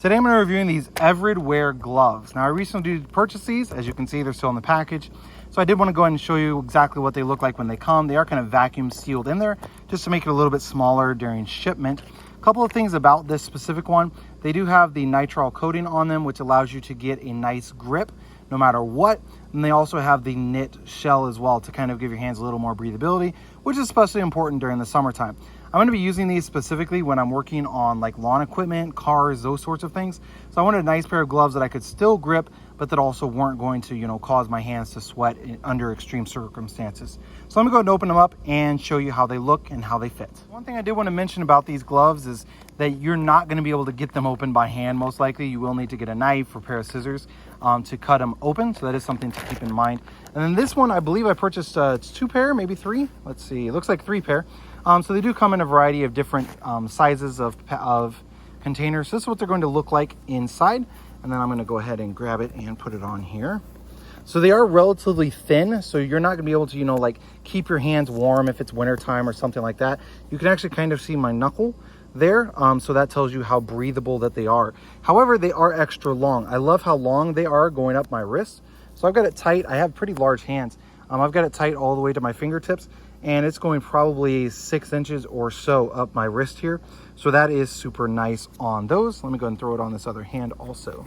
Today I'm going to be reviewing these Evridwear gloves. Now I recently did purchase these. As you can see, they're still in the package. So I did want to go ahead and show you exactly what they look like when they come. They are kind of vacuum sealed in there just to make it a little bit smaller during shipment. A couple of things about this specific one. They do have the nitrile coating on them, which allows you to get a nice grip no matter what. And they also have the knit shell as well to kind of give your hands a little more breathability, which is especially important during the summertime. I'm going to be using these specifically when I'm working on like lawn equipment, cars, those sorts of things. So I wanted a nice pair of gloves that I could still grip, but that also weren't going to, cause my hands to sweat under extreme circumstances. So let me go ahead and open them up and show you how they look and how they fit. One thing I did want to mention about these gloves is that you're not going to be able to get them open by hand. Most likely you will need to get a knife or a pair of scissors to cut them open. So that is something to keep in mind. And then this one, I believe I purchased, it's 2 pair, maybe 3. Let's see, it looks like 3 pair. So they do come in a variety of different sizes of containers. So this is what they're going to look like inside. And then I'm going to go ahead and grab it and put it on here. So they are relatively thin, so you're not going to be able to, keep your hands warm if it's wintertime or something like that. You can actually kind of see my knuckle there, so that tells you how breathable that they are. However, they are extra long. I love how long they are going up my wrist. So I've got it tight. I have pretty large hands. I've got it tight all the way to my fingertips, and it's going probably 6 inches or so up my wrist here. So that is super nice on those. Let me go ahead and throw it on this other hand also.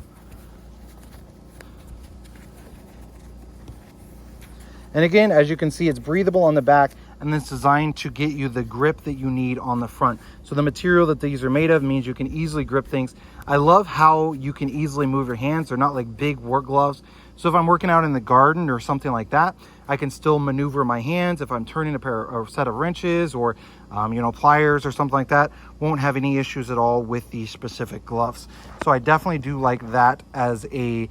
And again, as you can see, it's breathable on the back, and it's designed to get you the grip that you need on the front. So the material that these are made of means you can easily grip things. I love how you can easily move your hands. They're not like big work gloves. So if I'm working out in the garden or something like that, I can still maneuver my hands. If I'm turning a set of wrenches or pliers or something like that, won't have any issues at all with these specific gloves. So I definitely do like that as an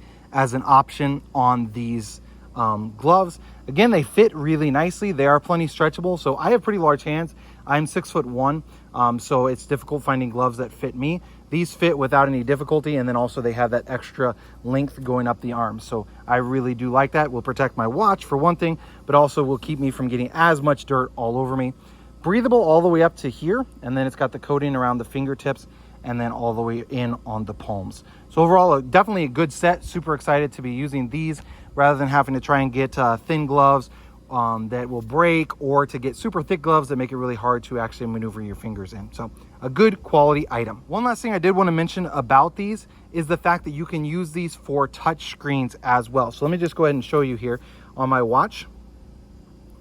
option on these gloves. Again, they fit really nicely. They are plenty stretchable. So I have pretty large hands. I'm 6'1", so it's difficult finding gloves that fit me. These fit without any difficulty, and then also they have that extra length going up the arm. So I really do like that. Will protect my watch for one thing, but also will keep me from getting as much dirt all over me. Breathable all the way up to here, and then it's got the coating around the fingertips and then all the way in on the palms. So overall, definitely a good set. Super excited to be using these rather than having to try and get thin gloves that will break, or to get super thick gloves that make it really hard to actually maneuver your fingers in. So a good quality item. One last thing I did want to mention about these is the fact that you can use these for touch screens as well. So let me just go ahead and show you here on my watch.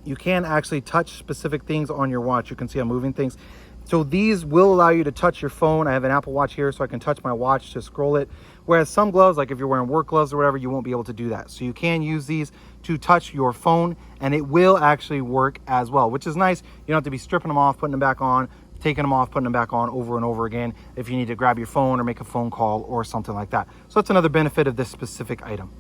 You can actually touch specific things on your watch. You can see I'm moving things. So these will allow you to touch your phone. I have an Apple Watch here, so I can touch my watch to scroll it. Whereas some gloves, like if you're wearing work gloves or whatever, you won't be able to do that. So you can use these to touch your phone, and it will actually work as well, which is nice. You don't have to be stripping them off, putting them back on, taking them off, putting them back on over and over again if you need to grab your phone or make a phone call or something like that. So that's another benefit of this specific item.